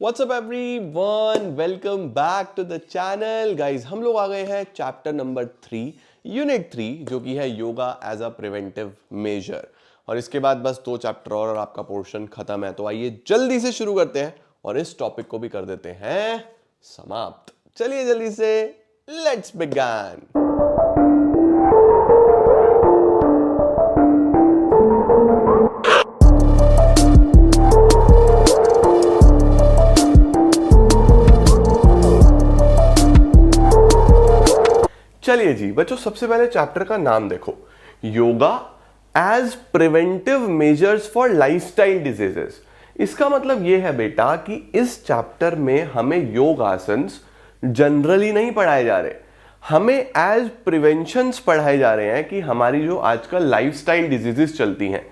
What's up everyone? Welcome back to the channel. Guys, हम लोग आ गए हैं चैप्टर नंबर 3 यूनिट 3 जो कि है yoga as a preventive measure. और इसके बाद बस 2 चैप्टर और आपका पोर्शन खत्म है। तो आइए जल्दी से शुरू करते हैं और इस टॉपिक को भी कर देते हैं समाप्त। चलिए जल्दी से लेट्स बिगिन। चलिए जी बच्चों, सबसे पहले चैप्टर का नाम देखो, yoga as preventive measures for lifestyle diseases. इसका मतलब यह है बेटा कि इस चैप्टर में हमें योग आसन्स जनरली नहीं पढ़ाए जा रहे, हमें एज प्रिवेंशंस पढ़ाए जा रहे हैं कि हमारी जो आजकल लाइफस्टाइल डिजीजेस चलती हैं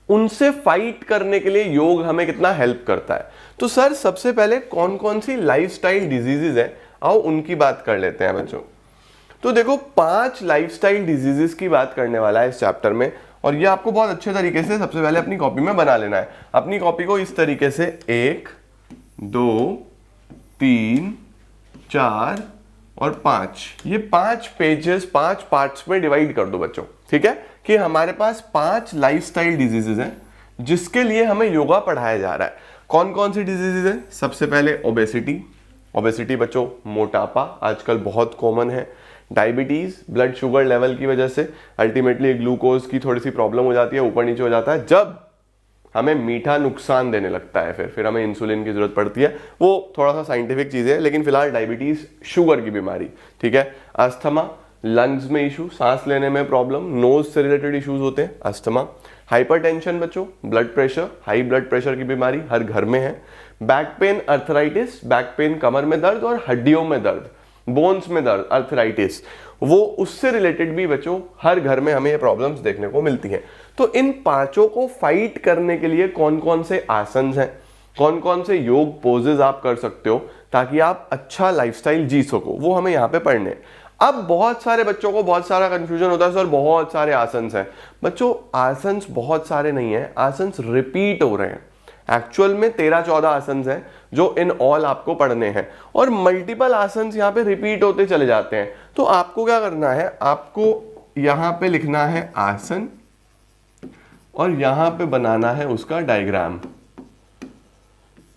उनसे फाइट करने के लिए योग हमें कितना हेल्प करता है। तो सर सबसे पहले कौन कौन सी लाइफस्टाइल डिजीजेस हैं, आओ उनकी बात कर लेते हैं बच्चों। तो देखो 5 लाइफस्टाइल डिजीजेस की बात करने वाला है इस चैप्टर में, और ये आपको बहुत अच्छे तरीके से सबसे पहले अपनी कॉपी में बना लेना है। अपनी कॉपी को इस तरीके से 1 2 3 4 और 5 ये 5 पेजेस 5 पार्ट्स में डिवाइड कर दो बच्चों, ठीक है, कि हमारे पास 5 लाइफस्टाइल डिजीजेस हैं जिसके लिए हमें योगा पढ़ाया जा रहा है। कौन कौन सी डिजीजेस हैं? सबसे पहले ओबेसिटी बच्चों, मोटापा आजकल बहुत कॉमन है। डायबिटीज, ब्लड शुगर लेवल की वजह से अल्टीमेटली ग्लूकोज की थोड़ी सी प्रॉब्लम हो जाती है, ऊपर नीचे हो जाता है, जब हमें मीठा नुकसान देने लगता है फिर हमें इंसुलिन की जरूरत पड़ती है। वो थोड़ा सा साइंटिफिक चीज है, लेकिन फिलहाल डायबिटीज शुगर की बीमारी, ठीक है। अस्थमा, लंग्स में इशू, सांस लेने में प्रॉब्लम, नोज से रिलेटेड इश्यूज होते हैं, अस्थमा। हाइपरटेंशन बच्चों, blood pressure, high blood pressure की बीमारी हर घर में है। Back pain, arthritis, back pain कमर में दर्द और हड्डियों में दर्द, बोन्स में दर्द, अर्थराइटिस, वो उससे रिलेटेड भी बच्चों हर घर में हमें ये प्रॉब्लम्स देखने को मिलती हैं। तो इन पांचों को फाइट करने के लिए कौन कौन से आसन हैं, कौन कौन से योग पोजेज आप कर सकते हो ताकि आप अच्छा लाइफस्टाइल जी सको, वो हमें यहाँ पे पढ़ने। अब बहुत सारे बच्चों को बहुत सारा कंफ्यूजन होता है, सर बहुत सारे आसन्स हैं। बच्चों आसन्स बहुत सारे नहीं है, आसन्स रिपीट हो रहे हैं। एक्चुअल में 13-14 आसन्स हैं जो इन ऑल आपको पढ़ने हैं, और मल्टीपल आसन्स यहाँ पे रिपीट होते चले जाते हैं। तो आपको क्या करना है, आपको यहाँ पे लिखना है आसन और यहाँ पे बनाना है उसका डायग्राम।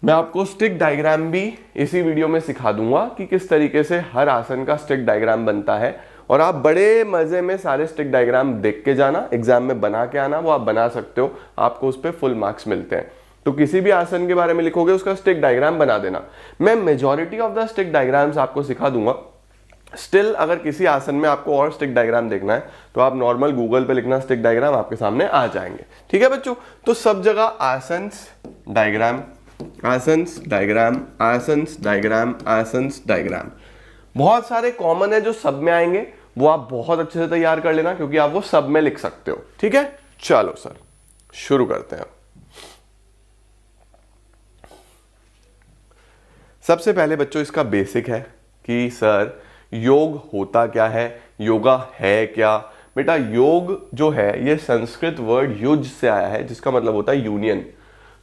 मैं आपको स्टिक डायग्राम भी इसी वीडियो में सिखा दूंगा कि किस तरीके से हर आसन का स्टिक डायग्राम बनता है, और आप बड़े मजे में सारे स्टिक डायग्राम देख के जाना, एग्जाम में बना के आना, वो आप बना सकते हो, आपको उस पर फुल मार्क्स मिलते हैं। तो किसी भी आसन के बारे में लिखोगे उसका स्टिक डायग्राम बना देना। मैं majority of the stick diagrams आपको सिखा दूंगा। स्टिल अगर किसी आसन में आपको और स्टिक डायग्राम देखना है तो आप नॉर्मल गूगल पे लिखना स्टिक डायग्राम, आपके सामने आ जाएंगे, ठीक है बच्चों। तो सब जगह asanas diagram, asanas diagram, asanas diagram, asanas diagram, बहुत सारे कॉमन है जो सब में आएंगे, वो आप बहुत अच्छे से तैयार कर लेना क्योंकि आप वो सब में लिख सकते हो, ठीक है। चलो सर शुरू करते हैं। सबसे पहले बच्चों इसका बेसिक है कि सर योग होता क्या है, योगा है क्या। बेटा योग जो है ये संस्कृत वर्ड युज से आया है जिसका मतलब होता है यूनियन।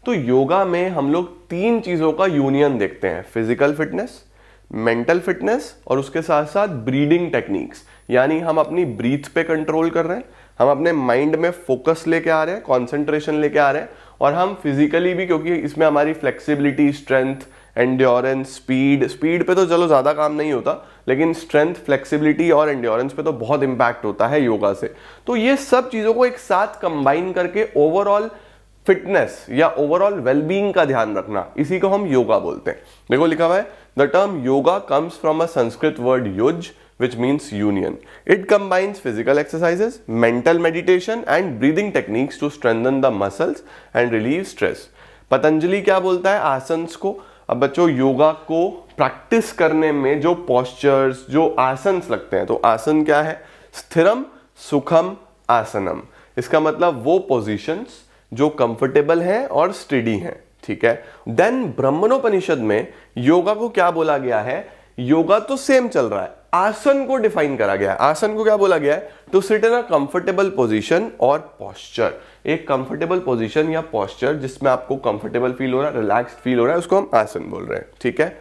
तो योगा में हम लोग 3 चीजों का यूनियन देखते हैं, फिजिकल फिटनेस, मेंटल फिटनेस और उसके साथ साथ ब्रीदिंग टेक्निक्स। यानी हम अपनी ब्रीथ पे कंट्रोल कर रहे हैं, हम अपने माइंड में फोकस लेके आ रहे हैं, कॉन्सेंट्रेशन लेके आ रहे हैं, और हम फिजिकली भी, क्योंकि इसमें हमारी फ्लेक्सिबिलिटी, स्ट्रेंथ, एंड्योरेंस, स्पीड पे तो चलो ज्यादा काम नहीं होता, लेकिन स्ट्रेंथ, फ्लेक्सिबिलिटी और एंड्योरेंस पे तो बहुत इंपैक्ट होता है योगा से। तो ये सब चीजों को एक साथ कंबाइन करके ओवरऑल फिटनेस या ओवरऑल वेलबींग का ध्यान रखना, इसी को हम योगा बोलते हैं। देखो लिखा हुआ है, the term yoga comes from a Sanskrit word use which means union. It combines physical exercises, mental meditation and breathing techniques to strengthen the muscles and relieve stress. Patanjali क्या बोलता है आसन्स को? अब बच्चों योगा को प्रैक्टिस करने में जो पोस्चर्स, जो आसन्स लगते हैं, तो आसन क्या है? स्थिरम सुखम आसनम। इसका मतलब वो पोजीशंस जो कंफर्टेबल हैं और स्टेडी हैं, ठीक है। देन ब्रह्मणोपनिषद में योगा को क्या बोला गया है? योगा तो सेम चल रहा है, आसन को डिफाइन करा गया है। आसन को क्या बोला गया है? To sit in a comfortable position और पोस्चर। एक कंफर्टेबल पोजीशन या पोस्चर जिसमें आपको कंफर्टेबल फील हो रहा है, रिलैक्स्ड फील हो रहा है, उसको हम आसन बोल रहे हैं। ठीक है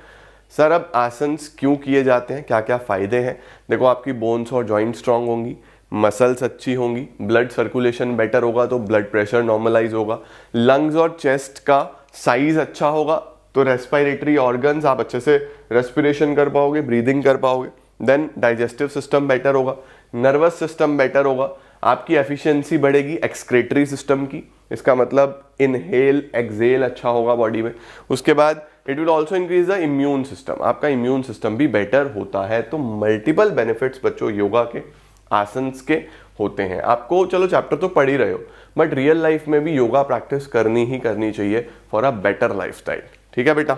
सर, अब आसन क्यों किए जाते हैं, क्या क्या फायदे हैं? देखो, आपकी बोन्स और जॉइंट स्ट्रांग होंगी, मसल्स अच्छी होंगी, ब्लड सर्कुलेशन बेटर होगा तो ब्लड प्रेशर नॉर्मलाइज होगा, लंग्स और चेस्ट का साइज अच्छा होगा तो रेस्पिरेटरी ऑर्गन्स आप अच्छे से रेस्पिरेशन कर पाओगे, ब्रीदिंग कर पाओगे। देन डाइजेस्टिव सिस्टम बेटर होगा, नर्वस सिस्टम बेटर होगा, आपकी एफिशिएंसी बढ़ेगी एक्सक्रेटरी सिस्टम की, इसका मतलब इनहेल एक्सेल अच्छा होगा बॉडी में। उसके बाद it will also increase the immune system, आपका इम्यून सिस्टम भी बेटर होता है। तो मल्टीपल बेनिफिट्स बच्चों योगा के, आसन्स के होते हैं। आपको चलो चैप्टर तो पढ़ ही रहे हो, बट रियल लाइफ में भी योगा प्रैक्टिस करनी ही करनी चाहिए फॉर अ बेटर लाइफस्टाइल। ठीक है बेटा,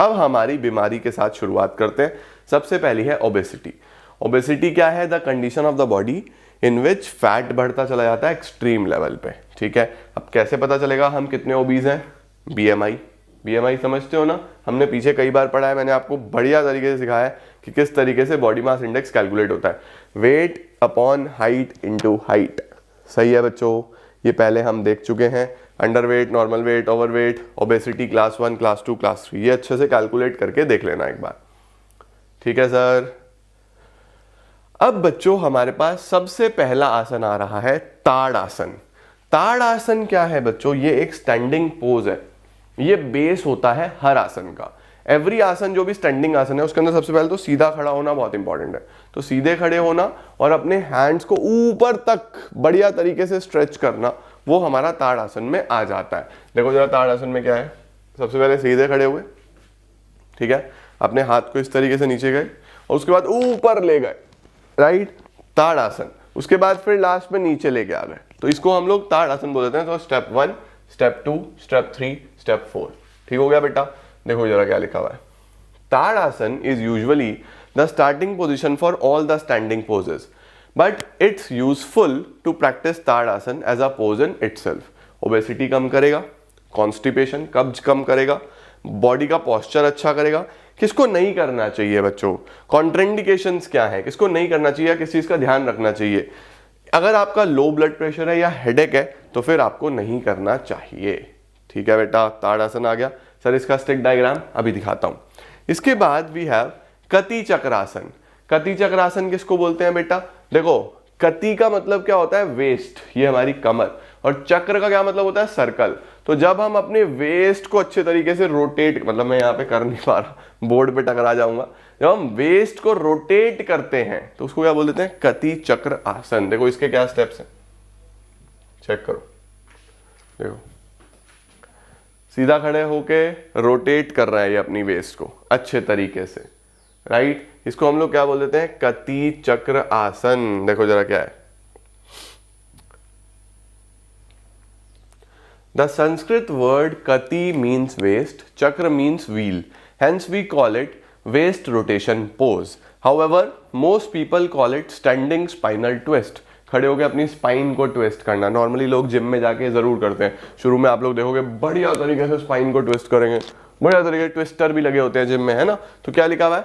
अब हमारी बीमारी के साथ शुरुआत करते हैं। सबसे पहली है ओबेसिटी। ओबेसिटी क्या है? The condition of the body in which fat बढ़ता चला जाता है एक्सट्रीम लेवल पे। ठीक है, अब कैसे पता चलेगा हम कितने ओबीज हैं? बीएमआई। बीएमआई समझते हो ना, हमने पीछे कई बार पढ़ा है, मैंने आपको बढ़िया तरीके से सिखाया है कि किस तरीके से बॉडी मास इंडेक्स कैलकुलेट होता है। Weight upon height into height. सही है बच्चों, ये पहले हम देख चुके हैं। Under weight, normal weight, over weight, obesity class 1, class 2, class 3, ये अच्छे से कैलकुलेट करके देख लेना एक बार। ठीक है सर, अब बच्चों हमारे पास सबसे पहला आसन आ रहा है ताड़ आसन। ताड़ आसन क्या है बच्चों? ये एक स्टैंडिंग पोज है, ये बेस होता है हर आसन का। एवरी आसन जो भी स्टैंडिंग आसन है उसके अंदर सबसे पहले तो सीधा खड़ा होना बहुत इंपॉर्टेंट है। तो सीधे खड़े होना और अपने हैंड्स को ऊपर तक बढ़िया तरीके से स्ट्रेच करना, वो हमारा ताड़ आसन में आ जाता है। देखो जरा ताड़ आसन में क्या है, सबसे पहले सीधे खड़े हुए, ठीक है, अपने हाथ को इस तरीके से नीचे गए और उसके बाद ऊपर ले गए, राइट, ताड़ आसन। उसके बाद फिर लास्ट में नीचे लेके आ गए, तो इसको हम लोग ताड़ आसन बोल देते हैं। तो स्टेप 1, स्टेप 2, स्टेप 3, स्टेप 4। ठीक हो गया बेटा? देखो जरा क्या लिखा हुआ है। Tadasana is usually the starting position for all the standing poses, but it's useful to practice Tadasana as a pose in itself. Obesity कम करेगा, कॉन्स्टिपेशन कब्ज कम करेगा, बॉडी का पोस्चर अच्छा करेगा। किसको नहीं करना चाहिए बच्चों? कॉन्ट्राइंडिकेशंस क्या है, किसको नहीं करना चाहिए, किस चीज का ध्यान रखना चाहिए? अगर आपका लो ब्लड प्रेशर है या हेडेक है तो फिर आपको नहीं करना चाहिए। ठीक है बेटा, ताड़ आसन आ गया। सर इसका स्टिक डायग्राम अभी दिखाता हूं। इसके बाद वी हैव कति चक्रासन। कति चक्रासन किसको बोलते हैं बेटा? देखो, कति का मतलब क्या होता है? वेस्ट, ये हमारी कमर, और चक्र का क्या मतलब होता है? सर्कल। तो जब हम अपने वेस्ट को अच्छे तरीके से रोटेट, मतलब मैं यहाँ पे कर नहीं पा रहा, बोर्ड पे टकरा जाऊंगा, जब हम वेस्ट को रोटेट करते हैं तो उसको क्या बोल देते हैं? कति चक्र आसन। देखो इसके क्या स्टेप्स हैं, चेक करो। देखो सीधा खड़े होके रोटेट कर रहा है ये अपनी वेस्ट को अच्छे तरीके से, राइट। इसको हम लोग क्या बोल देते हैं? कति चक्र आसन। देखो जरा क्या है। The Sanskrit word kati means waist, chakra means wheel. Hence we call it waist rotation pose. However, most people call it standing spinal twist. खड़े होकर अपनी स्पाइन को ट्विस्ट करना। नॉर्मली लोग जिम में जाके जरूर करते हैं। शुरू में आप लोग देखोगे बढ़िया तरीके से स्पाइन को ट्विस्ट करेंगे, बढ़िया तरीके ट्विस्टर भी लगे होते हैं जिम में, है ना। तो क्या लिखा हुआ है?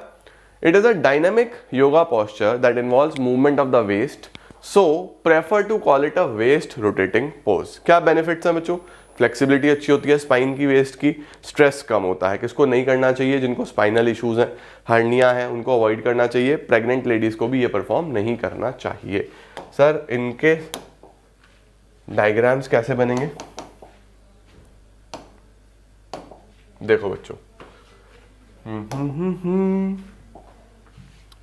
It is a dynamic yoga posture that involves movement of the waist, so prefer to call it a waist rotating pose. क्या बेनिफिट्स हैं बच्चों? फ्लेक्सिबिलिटी अच्छी होती है स्पाइन की, वेस्ट की, स्ट्रेस कम होता है। किसको नहीं करना चाहिए? जिनको स्पाइनल इश्यूज हैं, हर्निया है, उनको अवॉइड करना चाहिए। प्रेग्नेंट लेडीज को भी ये परफॉर्म नहीं करना चाहिए। सर इनके डायग्राम्स कैसे बनेंगे? देखो बच्चों,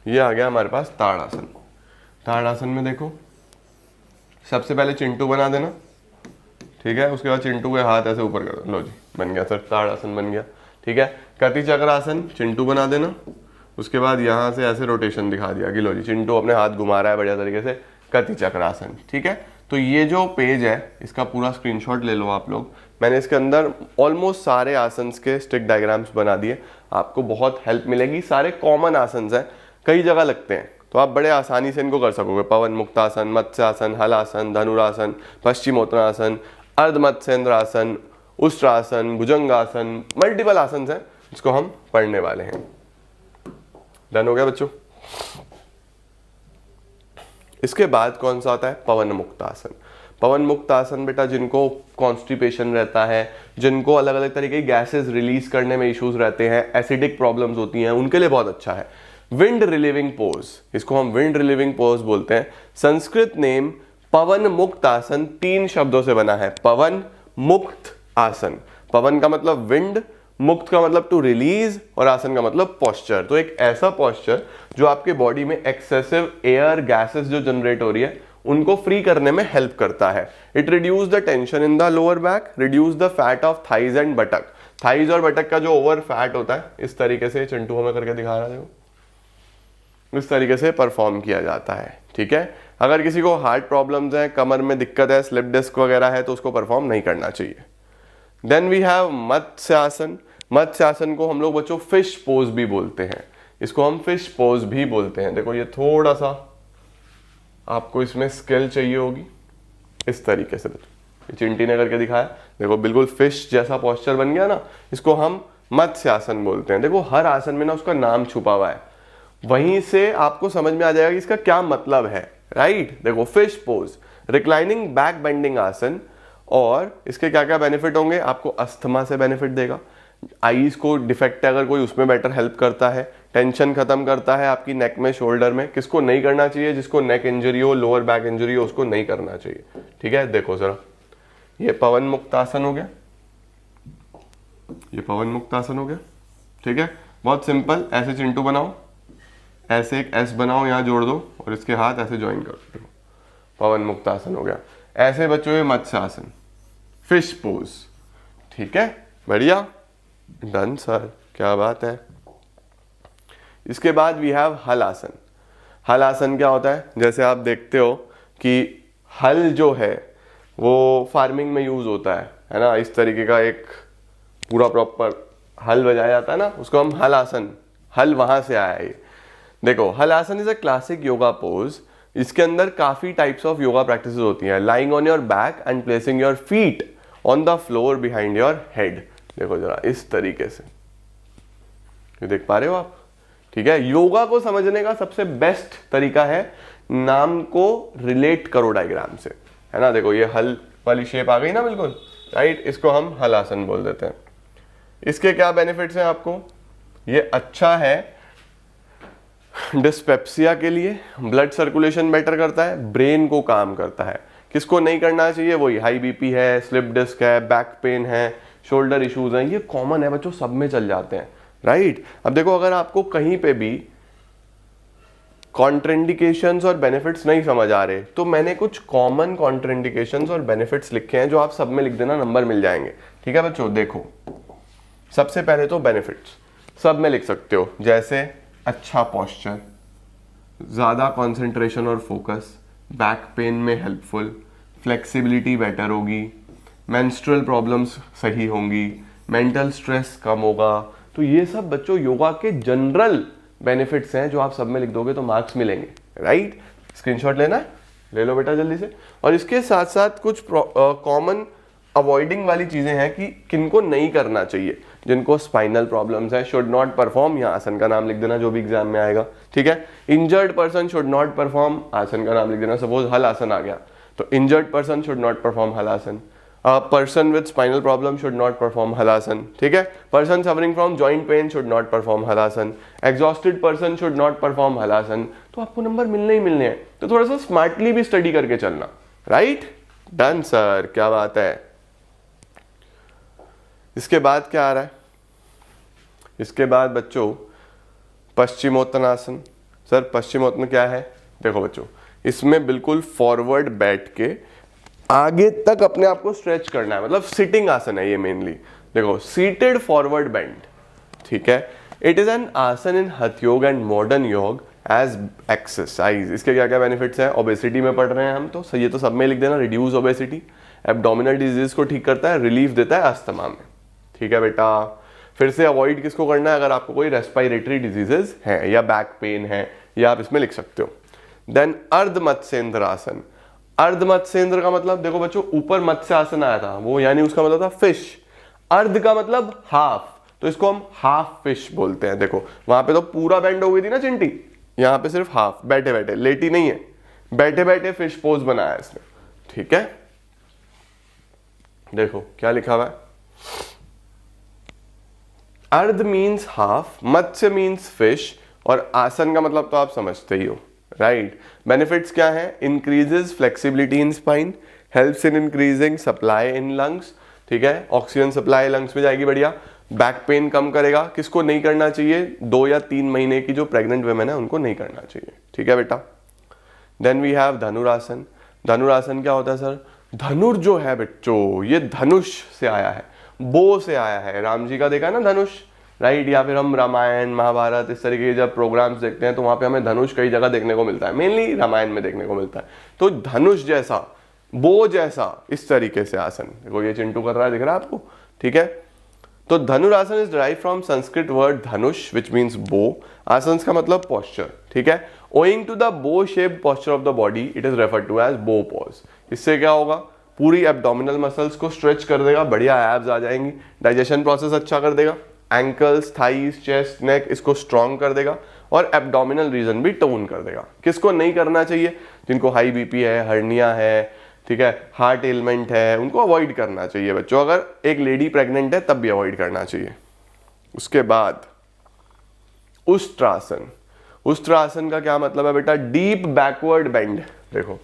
ये आ गया हमारे पास ताड़ आसन। ताड़ आसन में देखो, सबसे पहले चिंटू बना देना, ठीक है। उसके बाद चिंटू के हाथ ऐसे ऊपर कर दो, लो जी बन गया सर, ताड़ आसन बन गया, ठीक है। कति चक्र आसन, चिंटू बना देना। उसके बाद यहाँ से ऐसे रोटेशन दिखा दिया कि लो जी चिंटू अपने हाथ घुमा रहा है बढ़िया तरीके से, कति चक्र आसन, ठीक है। तो ये जो पेज है इसका पूरा स्क्रीनशॉट ले लो आप लोग। मैंने इसके अंदर ऑलमोस्ट सारे आसन्स के स्टिक डायग्राम्स बना दिए, आपको बहुत हेल्प मिलेगी। सारे कॉमन आसन्स हैं, कई जगह लगते हैं, तो आप बड़े आसानी से इनको कर सकोगे। पवन मुक्तासन, मत्स्यासन, हलासन, धनुरासन, पश्चिमोत्तरासन, अर्धमत्स्येंद्रासन, उष्ट्रासन, भुजंगासन, मल्टीपल आसन हैं जिसको हम पढ़ने वाले हैं। डन हो गया बच्चों। इसके बाद कौन सा आता है, पवन मुक्त आसन। पवन मुक्त आसन बेटा जिनको कॉन्स्टिपेशन रहता है, जिनको अलग अलग तरीके की गैसेस रिलीज करने में इश्यूज रहते हैं, एसिडिक प्रॉब्लम्स होती हैं, उनके लिए बहुत अच्छा है। विंड रिलीविंग पोज, इसको हम विंड रिलीविंग पोज बोलते हैं। संस्कृत नेम पवन मुक्त आसन 3 शब्दों से बना है, पवन मुक्त आसन। पवन का मतलब विंड, मुक्त का मतलब टू रिलीज, और आसन का मतलब पोस्चर। तो एक ऐसा पोस्चर जो आपके बॉडी में एक्सेसिव एयर गैसेस जो जनरेट हो रही है उनको फ्री करने में हेल्प करता है। It reduce the tension in the lower back, reduce the fat of thighs and बटक। Thighs और बटक का जो ओवर फैट होता है, इस तरीके से चिंटू हमें करके दिखा रहा है, इस तरीके से परफॉर्म किया जाता है। ठीक है, अगर किसी को हार्ट प्रॉब्लम्स हैं, कमर में दिक्कत है, स्लिप डिस्क वगैरह है, तो उसको परफॉर्म नहीं करना चाहिए। देन वी हैव मत्स्य आसन। मत्स्य आसन को हम लोग बच्चों फिश पोज भी बोलते हैं, इसको हम फिश पोज भी बोलते हैं। देखो ये थोड़ा सा आपको इसमें स्किल चाहिए होगी, इस तरीके से ये चिंटी ने करके दिखाया, देखो बिल्कुल फिश जैसा पोस्चर बन गया ना, इसको हम मत्स्य आसन बोलते हैं। देखो हर आसन में ना उसका नाम छुपा हुआ है, वहीं से आपको समझ में आ जाएगा कि इसका क्या मतलब है, राइट। देखो fish pose, reclining back bending आसन, और इसके क्या क्या बेनिफिट होंगे, आपको अस्थमा से बेनिफिट देगा, आईज को डिफेक्ट है अगर कोई उसमें बेटर हेल्प करता है, टेंशन खत्म करता है आपकी नेक में, शोल्डर में। किसको नहीं करना चाहिए, जिसको नेक इंजरी हो, लोअर बैक इंजरी हो, उसको नहीं करना चाहिए। ठीक है, देखो जरा, ये पवन मुक्त आसन हो गया, ये पवन मुक्त आसन हो गया। ठीक है, बहुत सिंपल, ऐसे चिंटू बनाओ, ऐसे एक एस बनाओ, यहां जोड़ दो और इसके हाथ ऐसे ज्वाइन कर दो, पवन मुक्त आसन हो गया। ऐसे बच्चों ये मत्स्य आसन, फिश पोज। ठीक है, बढ़िया, डन सर, क्या बात है। इसके बाद वी हैव हल आसन। हल आसन क्या होता है, जैसे आप देखते हो कि हल जो है वो फार्मिंग में यूज होता है ना, इस तरीके का एक पूरा प्रॉपर हल बजाया जाता है ना, उसको हम हल आसन, हल वहां से आया है। देखो हल आसन is a classic yoga pose, इसके अंदर काफी टाइप्स ऑफ योगा प्रैक्टिसेस होती हैं। Lying on your back and placing your feet on the floor behind your head. देखो जरा इस तरीके से, ये देख पा रहे हो आप। ठीक है, योगा को समझने का सबसे बेस्ट तरीका है नाम को रिलेट करो डायग्राम से, है ना। देखो ये हल वाली शेप आ गई ना, बिल्कुल राइट, इसको हम हल आसन बोल देते हैं। इसके क्या बेनिफिट्स हैं आपको, ये अच्छा है डिस्पेप्सिया के लिए, ब्लड सर्कुलेशन बेटर करता है, ब्रेन को काम करता है। किसको नहीं करना चाहिए, वही हाई बीपी है, स्लिप डिस्क है, बैक पेन है, शोल्डर इश्यूज हैं, ये कॉमन है बच्चों, सब में चल जाते हैं, राइट। अब देखो अगर आपको कहीं पे भी कॉन्ट्रेंडिकेशंस और बेनिफिट्स नहीं समझ आ रहे, तो मैंने कुछ कॉमन कॉन्ट्रेंडिकेशंस और बेनिफिट्स लिखे हैं, जो आप सब में लिख देना, नंबर मिल जाएंगे। ठीक है बच्चों, देखो सबसे पहले तो बेनिफिट्स सब में लिख सकते हो, जैसे अच्छा पोस्चर, ज्यादा कंसंट्रेशन और फोकस, बैक पेन में हेल्पफुल, फ्लेक्सिबिलिटी बेटर होगी, मेंस्ट्रुअल प्रॉब्लम्स सही होंगी, मेंटल स्ट्रेस कम होगा। तो ये सब बच्चों योगा के जनरल बेनिफिट्स हैं, जो आप सब में लिख दोगे तो मार्क्स मिलेंगे, राइट। स्क्रीनशॉट लेना है, ले लो बेटा जल्दी से। और इसके साथ साथ कुछ कॉमन अवॉइडिंग वाली चीजें हैं कि किनको नहीं करना चाहिए। जिनको स्पाइनल प्रॉब्लम्स है शुड नॉट परफॉर्म, या आसन का नाम लिख देना जो भी एग्जाम में आएगा। ठीक है, injured person should not perform, आसन का नाम लिख देना। सपोज हल आसन आ गया तो injured person should not perform हल आसन, person with spinal problem should not perform हल आसन। ठीक है, person suffering from joint pain should not perform हल आसन, exhausted person should not perform हल आसन। तो आपको नंबर मिलने ही मिलने हैं, तो थोड़ा सा स्मार्टली भी स्टडी करके चलना, राइट। डन सर, क्या बात है। इसके बाद क्या आ रहा है, इसके बाद बच्चों पश्चिमोत्तानासन। सर पश्चिमोत्तान क्या है, देखो बच्चों इसमें बिल्कुल फॉरवर्ड बैठ के आगे तक अपने आप को स्ट्रेच करना है, मतलब सिटिंग आसन है ये मेनली। देखो सीटेड फॉरवर्ड बेंड, ठीक है। इट इज एन आसन इन हठ योग एंड मॉडर्न योग एज एक्सरसाइज। इसके क्या क्या बेनिफिट्स हैं, ओबेसिटी में पढ़ रहे हैं हम तो ये तो सब में लिख देना, रिड्यूस ओबेसिटी, एब्डोमिनल डिजीज को ठीक करता है, रिलीफ देता है अस्थमा में। ठीक है बेटा, फिर से अवॉइड किसको करना है, अगर आपको कोई रेस्पिरेटरी डिजीजेस हैं या बैक पेन है, या आप इसमें लिख सकते हो। देन अर्ध मत्स्येंद्र आसन। अर्ध मत्स्येंद्र का मतलब देखो बच्चों, ऊपर मत्स्य आसन आया था वो, यानी उसका मतलब था फिश। अर्ध का मतलब हाफ, तो इसको हम हाफ फिश बोलते हैं। देखो वहां पे तो पूरा बेंड हो गई थी ना चिंटी, यहां पे सिर्फ हाफ, बैठे बैठे, लेटी नहीं है, बैठे बैठे फिश पोज बनाया इसने, ठीक है। देखो क्या लिखा हुआ है, अर्ध मीन्स हाफ, मत्स्य मीन्स फिश, और आसन का मतलब तो आप समझते ही हो, राइट। बेनिफिट्स क्या है, increases flexibility in spine, helps in increasing supply in lungs, ठीक है, ऑक्सीजन सप्लाई लंग्स में जाएगी बढ़िया, बैक पेन कम करेगा। किसको नहीं करना चाहिए, 2 या 3 महीने की जो प्रेग्नेंट वुमेन है उनको नहीं करना चाहिए, ठीक है बेटा। देन वी हैव धनुरासन। धनुरासन क्या होता है सर, धनुर जो है बच्चों ये धनुष से आया है, बो से आया है, राम जी का देखा ना धनुष, राइट। या फिर हम रामायण महाभारत इस तरीके के जब प्रोग्राम्स देखते हैं तो वहां पे हमें धनुष कई जगह देखने को मिलता है, मेनली रामायण में देखने को मिलता है। तो धनुष जैसा, बो जैसा, इस तरीके से आसन, देखो ये चिंटू कर रहा है, दिख रहा है आपको, ठीक है। तो Dhanurasana is derived from Sanskrit word Dhanush which means bow, आसन का मतलब पोस्चर, ठीक है। Owing to the bow shape posture of the body it is referred to as bow pose. इससे क्या होगा, पूरी एब्डोमिनल मसल्स को स्ट्रेच कर देगा, बढ़िया एब्स आ जाएंगी, डाइजेशन प्रोसेस अच्छा कर देगा, एंकल्स, थाइस, चेस्ट, नेक इसको स्ट्रॉन्ग कर देगा, और एब्डोमिनल रीजन भी टोन कर देगा। किसको नहीं करना चाहिए, जिनको हाई बीपी है, हर्निया है, ठीक है, हार्ट एलिमेंट है, उनको अवॉइड करना चाहिए बच्चों। अगर एक लेडी प्रेग्नेंट है तब भी अवॉइड करना चाहिए। उसके बाद उष्ट्रासन। उष्ट्रासन का क्या मतलब है बेटा, डीप बैकवर्ड बेंड। देखो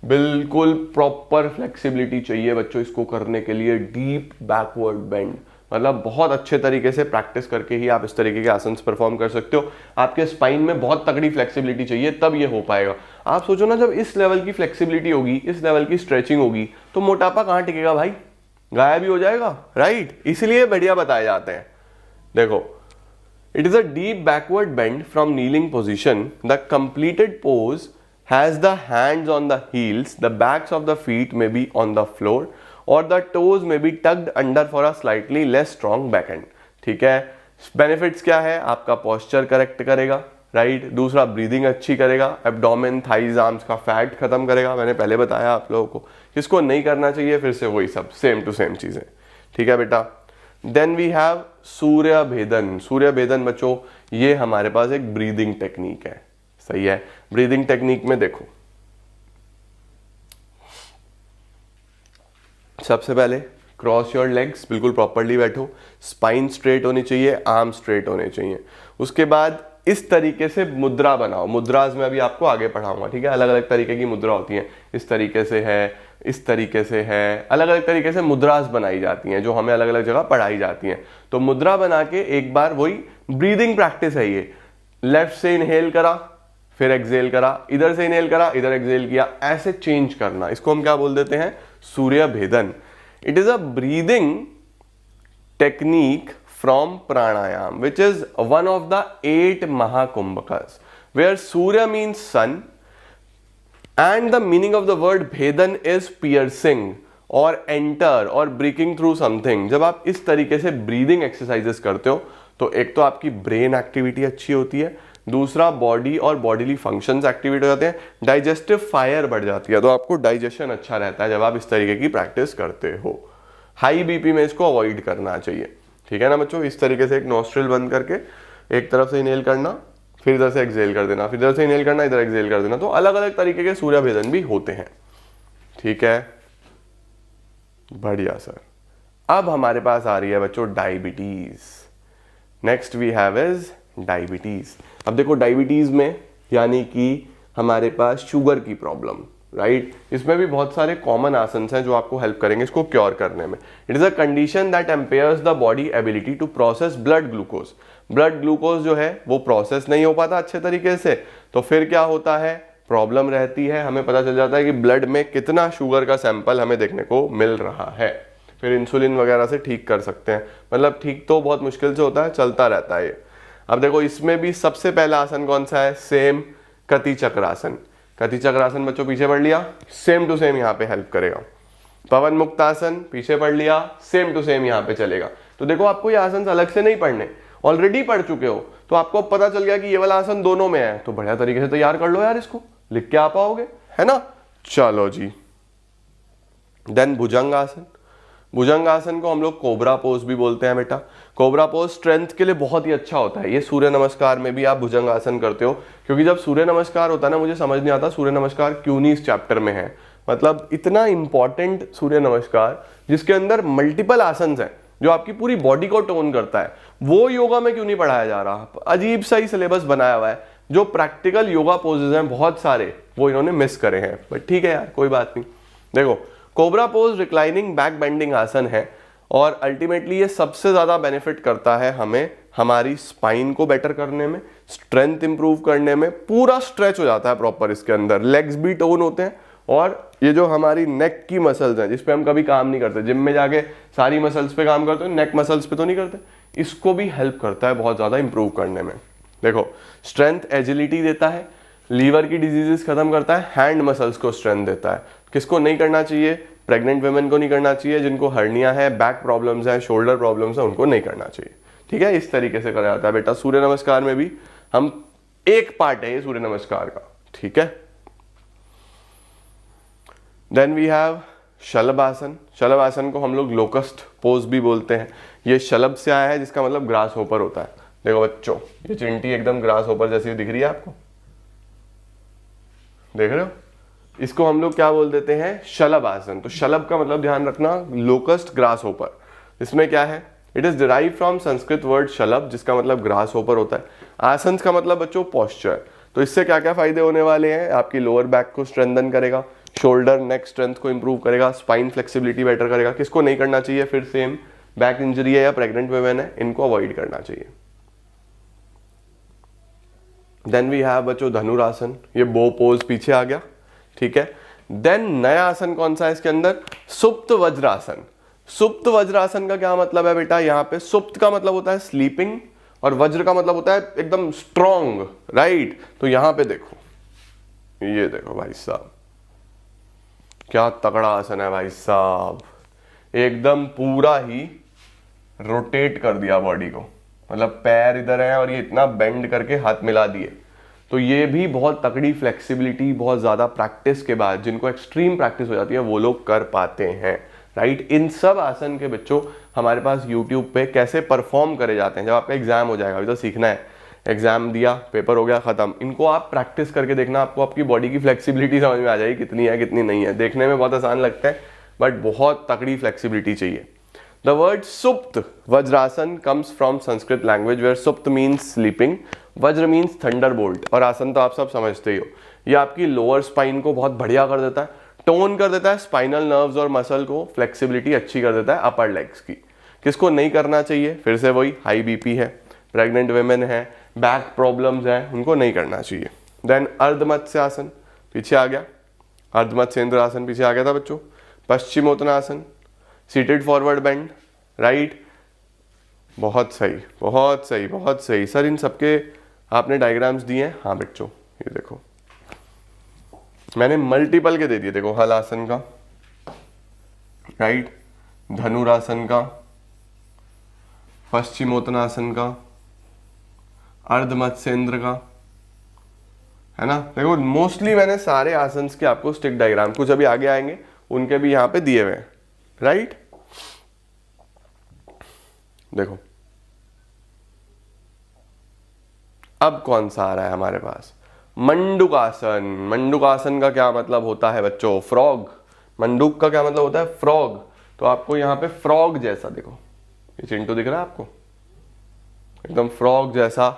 बिल्कुल प्रॉपर फ्लेक्सिबिलिटी चाहिए बच्चों इसको करने के लिए, डीप बैकवर्ड बेंड, मतलब बहुत अच्छे तरीके से प्रैक्टिस करके ही आप इस तरीके के आसन परफॉर्म कर सकते हो। आपके स्पाइन में बहुत तगड़ी फ्लेक्सिबिलिटी चाहिए तब ये हो पाएगा। आप सोचो ना, जब इस लेवल की फ्लेक्सिबिलिटी होगी, इस लेवल की स्ट्रेचिंग होगी, तो मोटापा कहां टिकेगा भाई, गायब ही हो जाएगा, राइट। इसलिए बढ़िया बताए जाते हैं। देखो it is a deep backward bend from kneeling position, the completed pose has the hands on the heels, the backs of the feet may be on the floor or the toes may be tucked under for a slightly less strong back end, ठीक है। Benefits क्या है, आपका posture correct करेगा, right. दूसरा breathing अच्छी करेगा, abdomen, thighs, arms का फैट खत्म करेगा, मैंने पहले बताया आप लोगों को। किसको नहीं करना चाहिए, फिर से वही सब सेम टू सेम चीजें, ठीक है बेटा। देन वी हैव सूर्य भेदन। सूर्य भेदन बच्चों ये हमारे पास एक ब्रीदिंग टेक्निक है, सही है। ब्रीदिंग टेक्निक में देखो, सबसे पहले क्रॉस योर लेग्स, बिल्कुल प्रॉपर्ली बैठो, स्पाइन स्ट्रेट होनी चाहिए, आर्म स्ट्रेट होने चाहिए। उसके बाद इस तरीके से मुद्रा बनाओ, मुद्राज में अभी आपको आगे पढ़ाऊंगा, ठीक है। अलग अलग तरीके की मुद्रा होती है, इस तरीके से है, इस तरीके से है, अलग अलग तरीके से मुद्रास बनाई जाती हैं जो हमें अलग अलग जगह पढ़ाई जाती हैं। तो मुद्रा बना के एक बार वही ब्रीदिंग प्रैक्टिस है ये, लेफ्ट से इनहेल करा, फिर एक्सेल करा, इधर से इनहेल करा, इधर एक्सेल किया, ऐसे चेंज करना, इसको हम क्या बोल देते हैं, Surya Bhedan. It is a breathing technique from pranayama which is one of the 8 mahakumbhakas, where Surya means sun and the meaning of the word भेदन is piercing or enter or breaking through something। जब आप इस तरीके से ब्रीदिंग एक्सरसाइजेस करते हो तो एक तो आपकी ब्रेन एक्टिविटी अच्छी होती है, दूसरा बॉडी और बॉडीली फंक्शंस एक्टिवेट हो जाते हैं, डाइजेस्टिव फायर बढ़ जाती है, तो आपको डाइजेशन अच्छा रहता है जब आप इस तरीके की प्रैक्टिस करते हो। हाई बीपी में इसको अवॉइड करना चाहिए, ठीक है ना बच्चों। इस तरीके से एक नोस्ट्रिल बंद करके एक तरफ से इनहेल करना, फिर इधर से एक्सेल कर देना, फिर इधर से इनहेल करना, इधर एक्सेल कर देना। तो अलग अलग तरीके के सूर्य भेदन भी होते हैं, ठीक है, बढ़िया सर। अब हमारे पास आ रही है बच्चों diabetes. Next we have is diabetes. अब देखो डायबिटीज में यानी कि हमारे पास शुगर की प्रॉब्लम, राइट। इसमें भी बहुत सारे कॉमन आसन हैं जो आपको हेल्प करेंगे इसको क्योर करने में। It is a condition that impairs the body ability to process blood glucose. Blood glucose जो है वो प्रोसेस नहीं हो पाता अच्छे तरीके से, तो फिर क्या होता है, प्रॉब्लम रहती है, हमें पता चल जाता है कि ब्लड में कितना शुगर का सैंपल हमें देखने को मिल रहा है। फिर इंसुलिन वगैरह से ठीक कर सकते हैं, मतलब ठीक तो बहुत मुश्किल से होता है, चलता रहता है ये। अब देखो इसमें भी सबसे पहला आसन कौन सा है, सेम कति चक्रासन। कति चक्रासन बच्चों पीछे पढ़ लिया, सेम टू सेम यहाँ पे हेल्प करेगा। पवन मुक्तासन पीछे पढ़ लिया, सेम टू सेम यहाँ पे चलेगा। तो देखो आपको ये आसन अलग से नहीं पढ़ने, ऑलरेडी पढ़ चुके हो, तो आपको पता चल गया कि ये वाला आसन दोनों में है, तो बढ़िया तरीके से तैयार कर लो यार, इसको लिख के आ पाओगे, है ना। चलो जी, देन भुजंग आसन। भुजंगासन को हम लोग कोबरा पोज भी बोलते हैं बेटा। कोबरा पोज स्ट्रेंथ के लिए बहुत ही अच्छा होता है। ये सूर्य नमस्कार में भी आप भुजंगासन करते हो, क्योंकि जब सूर्य नमस्कार होता है ना, मुझे समझ नहीं आता सूर्य नमस्कार क्यों नहीं इस चैप्टर में है। मतलब इतना इंपॉर्टेंट सूर्य नमस्कार जिसके अंदर मल्टीपल आसन हैं जो आपकी पूरी बॉडी को टोन करता है, वो योगा में क्यों नहीं पढ़ाया जा रहा। अजीब सा ही सिलेबस बनाया हुआ है। जो प्रैक्टिकल योगा पोजेज हैं बहुत सारे, वो इन्होंने मिस करे हैं। बट ठीक है यार, कोई बात नहीं। देखो, cobra pose reclining back bending आसन है और अल्टीमेटली ये सबसे ज्यादा बेनिफिट करता है हमें हमारी स्पाइन को बेटर करने में, स्ट्रेंथ इंप्रूव करने में। पूरा स्ट्रेच हो जाता है प्रॉपर इसके अंदर, लेग्स भी टोन होते हैं और ये जो हमारी नेक की मसल्स हैं जिस पे हम कभी काम नहीं करते, जिम में जाके सारी मसल्स पे काम करते हैं, नेक मसल्स पे तो नहीं करते, इसको भी हेल्प करता है बहुत ज़्यादा इंप्रूव करने में। देखो, स्ट्रेंथ एजिलिटी देता है, लीवर की डिजीजेस खत्म करता है, हैंड मसल्स को स्ट्रेंथ देता है। किसको नहीं करना चाहिए? प्रेग्नेंट वुमेन को नहीं करना चाहिए, जिनको हर्निया है, बैक प्रॉब्लम्स है, शोल्डर प्रॉब्लम्स है, उनको नहीं करना चाहिए। ठीक है, इस तरीके से करा जाता है बेटा। सूर्य नमस्कार में भी हम एक पार्ट है ये सूर्य नमस्कार का। ठीक है, देन वी हैव शलभ आसन। शलभ आसन को हम लोग लोकस्ट पोज भी बोलते हैं। ये शलभ से आया है जिसका मतलब ग्रास होपर होता है। देखो बच्चों, ये चिंटी एकदम ग्रास होपर जैसी दिख रही है आपको, देख रहे हो? इसको हम लोग क्या बोल देते हैं? शलभ आसन। तो शलभ का मतलब ध्यान रखना, लोकस्ट ग्रास होपर। इसमें क्या है? It is derive from Sanskrit word Shalabh जिसका मतलब ग्रास होपर होता है। आसन का मतलब बच्चों पोस्चर। तो इससे क्या क्या फायदे होने वाले हैं? आपकी लोअर बैक को स्ट्रेंथन करेगा, शोल्डर नेक स्ट्रेंथ को इंप्रूव करेगा, स्पाइन फ्लेक्सिबिलिटी बेटर करेगा। किसको नहीं करना चाहिए? फिर सेम, बैक इंजरी है या प्रेग्नेंट वुमेन है, इनको अवॉइड करना चाहिए। देन वी हैव बच्चों धनुरासन। ये बो पोज पीछे आ गया। ठीक है, देन नया आसन कौन सा है इसके अंदर? सुप्त वज्रासन। सुप्त वज्रासन का क्या मतलब है बेटा? यहाँ पे सुप्त का मतलब होता है स्लीपिंग और वज्र का मतलब होता है एकदम स्ट्रॉन्ग, राइट? तो यहां पे देखो, ये देखो भाई साहब, क्या तगड़ा आसन है भाई साहब। एकदम पूरा ही रोटेट कर दिया बॉडी को, मतलब पैर इधर है और ये इतना बेंड करके हाथ मिला दिए। तो ये भी बहुत तगड़ी फ्लेक्सिबिलिटी, बहुत ज़्यादा प्रैक्टिस के बाद, जिनको एक्सट्रीम प्रैक्टिस हो जाती है वो लोग कर पाते हैं, राइट? इन सब आसन के बच्चों हमारे पास यूट्यूब पे कैसे परफॉर्म करे जाते हैं। जब आपका एग्जाम हो जाएगा, अभी तो सीखना है, एग्जाम दिया, पेपर हो गया, खत्म, इनको आप प्रैक्टिस करके देखना, आपको आपकी बॉडी की फ्लेक्सिबिलिटी समझ में आ जाएगी, कितनी है कितनी नहीं है। देखने में बहुत आसान लगता है बट बहुत तगड़ी फ्लेक्सिबिलिटी चाहिए। The word Supta Vajrasana comes from Sanskrit language where supta means sleeping, vajra means thunderbolt. और आसन तो आप सब समझते ही हो, ये आपकी लोअर स्पाइन को बहुत बढ़िया कर देता है, टोन कर देता है स्पाइनल नर्व्स और मसल को, फ्लेक्सिबिलिटी अच्छी कर देता है अपर लेग्स की। किसको नहीं करना चाहिए? फिर से वही, हाई बीपी है, प्रेग्नेंट वुमेन है, बैक प्रॉब्लम्स है, उनको नहीं करना चाहिए। देन अर्धमत्स्य आसन पीछे आ गया, अर्धमत्स्येंद्र आसन पीछे आ गया था बच्चों। Paschimottanasana, seated forward bend, right? बहुत सही, बहुत सही, बहुत सही सर। इन सबके आपने डायग्राम्स दिए हैं? हाँ बच्चों, ये देखो मैंने मल्टीपल के दे दिए। देखो, हल आसन का, राइट, धनुरासन का, पश्चिमोत्तानासन का, अर्धमत्स्येंद्र का, है ना? देखो मोस्टली मैंने सारे आसन्स के आपको स्टिक डायग्राम, कुछ अभी आगे आएंगे उनके भी यहां पे दिए हुए हैं, राइट? देखो अब कौन सा आ रहा है हमारे पास? मंडूकासन। मंडूकासन का क्या मतलब होता है बच्चों? फ्रॉग। मंडूक का क्या मतलब होता है? फ्रॉग। तो आपको यहाँ पे फ्रॉग जैसा, देखो ये चिंटू दिख रहा है आपको, एकदम फ्रॉग जैसा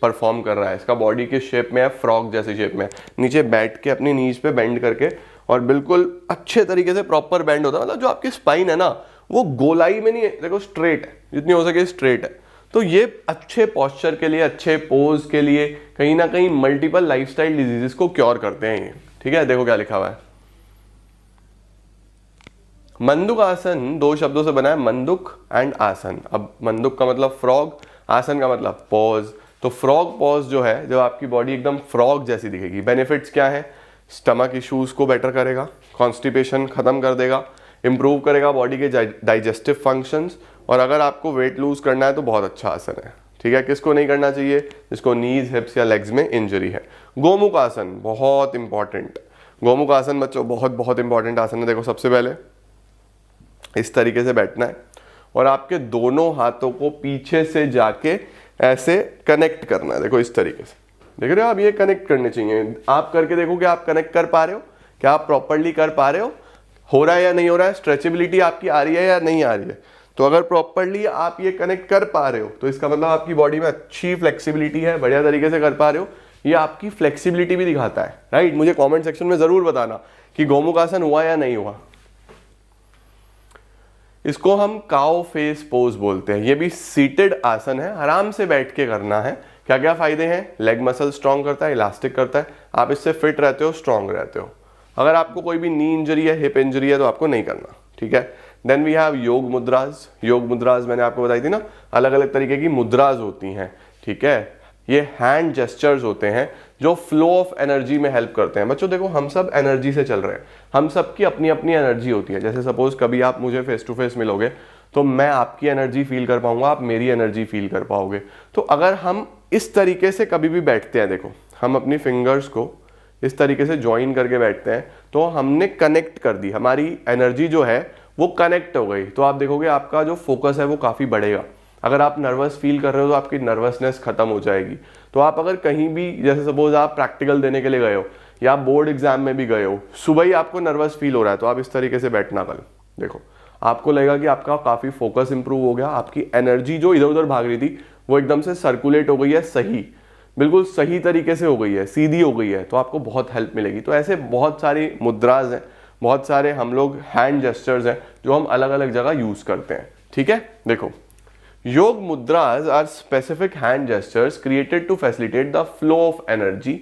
परफॉर्म कर रहा है। इसका बॉडी के शेप में है, फ्रॉग जैसी शेप में है, नीचे बैठ के अपनी नीज पे बेंड करके, और बिल्कुल अच्छे तरीके से प्रॉपर बेंड होता है। मतलब जो आपकी स्पाइन है ना, वो गोलाई में नहीं है, देखो स्ट्रेट है, जितनी हो सके स्ट्रेट है। तो ये अच्छे पोस्चर के लिए, अच्छे पोज के लिए, कहीं ना कहीं मल्टीपल लाइफस्टाइल डिजीजेस को क्योर करते हैं ये। ठीक है, देखो क्या लिखा हुआ है। मंदुक आसन दो शब्दों से बना है, मंदुक एंड आसन। अब मंदुक का मतलब फ्रॉग, आसन का मतलब पॉज। तो फ्रॉग पॉज जो है, जब आपकी बॉडी एकदम फ्रॉग जैसी दिखेगी। बेनिफिट्स क्या है? स्टमक इश्यूज को बेटर करेगा, कॉन्स्टिपेशन खत्म कर देगा, इंप्रूव करेगा बॉडी के डाइजेस्टिव फंक्शंस, और अगर आपको वेट लूज करना है तो बहुत अच्छा आसन है। ठीक है, किसको नहीं करना चाहिए? जिसको नीज, हिप्स या लेग्स में इंजरी है। गोमुख आसन बहुत इंपॉर्टेंट। गोमुख आसन बच्चों बहुत बहुत इंपॉर्टेंट आसन है। देखो सबसे पहले इस तरीके से बैठना है और आपके दोनों हाथों को पीछे से जाके ऐसे कनेक्ट करना है। देखो इस तरीके से, देख रहे हो आप, ये कनेक्ट करने चाहिए। आप करके देखो कि आप कनेक्ट कर पा रहे हो, क्या आप प्रॉपरली कर पा रहे हो रहा है या नहीं हो रहा है, स्ट्रेचेबिलिटी आपकी आ रही है या नहीं आ रही है। तो अगर प्रॉपरली आप ये कनेक्ट कर पा रहे हो तो इसका मतलब आपकी बॉडी में अच्छी फ्लेक्सिबिलिटी है, बढ़िया तरीके से कर पा रहे हो। ये आपकी फ्लेक्सिबिलिटी भी दिखाता है, राइट। मुझे कमेंट सेक्शन में जरूर बताना कि गोमुख आसन हुआ या नहीं हुआ। इसको हम काउ फेस पोज बोलते हैं। ये भी सीटेड आसन है, आराम से बैठ के करना है। क्या क्या फायदे हैं, लेग मसल स्ट्रांग करता है, इलास्टिक करता है, आप इससे फिट रहते हो, स्ट्रांग रहते हो। अगर आपको कोई भी नी इंजरी है, हिप इंजरी है, तो आपको नहीं करना, ठीक है। देन वी हैव योग मुद्राज। योग मुद्राज मैंने आपको बताई थी ना, अलग अलग तरीके की मुद्राज होती हैं, ठीक है। ये हैंड जेस्चर्स होते हैं जो फ्लो ऑफ एनर्जी में हेल्प करते हैं। बच्चों देखो, हम सब एनर्जी से चल रहे हैं, हम सब की अपनी अपनी एनर्जी होती है। जैसे सपोज कभी आप मुझे फेस टू फेस मिलोगे तो मैं आपकी एनर्जी फील कर पाऊंगा, आप मेरी एनर्जी फील कर पाओगे। तो अगर हम इस तरीके से कभी भी बैठते हैं, देखो हम अपनी फिंगर्स को इस तरीके से ज्वाइन करके बैठते हैं, तो हमने कनेक्ट कर दी, हमारी एनर्जी जो है वो कनेक्ट हो गई। तो आप देखोगे आपका जो फोकस है वो काफ़ी बढ़ेगा। अगर आप नर्वस फील कर रहे हो तो आपकी नर्वसनेस खत्म हो जाएगी। तो आप अगर कहीं भी, जैसे सपोज आप प्रैक्टिकल देने के लिए गए हो या बोर्ड एग्जाम में भी गए हो, सुबह ही आपको नर्वस फील हो रहा है, तो आप इस तरीके से बैठना कल, देखो आपको लगेगा कि आपका काफ़ी फोकस इंप्रूव हो गया, आपकी एनर्जी जो इधर उधर भाग रही थी वो एकदम से सर्कुलेट हो गई है, सही, बिल्कुल सही तरीके से हो गई है, सीधी हो गई है, तो आपको बहुत हेल्प मिलेगी। तो ऐसे बहुत सारी मुद्राज हैं, बहुत सारे हम लोग हैंड जेस्चर्स हैं जो हम अलग अलग जगह यूज करते हैं, ठीक है। देखो, yoga mudras are specific hand gestures created to facilitate the flow of energy,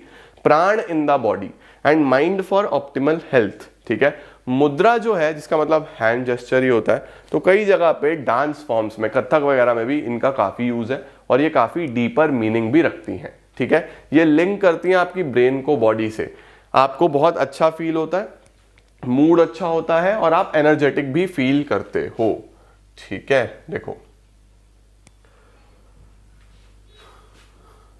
prana in the body and mind for optimal health, ठीक है। मुद्रा जो है, जिसका मतलब हैंड जेस्चर ही होता है, तो कई जगह पे डांस फॉर्म्स में, कथक वगैरह में भी इनका काफी यूज है और ये काफी डीपर मीनिंग भी रखती हैं, ठीक है। ये लिंक करती हैं आपकी ब्रेन को बॉडी से, आपको बहुत अच्छा फील होता है, मूड अच्छा होता है और आप एनर्जेटिक भी फील करते हो, ठीक है। देखो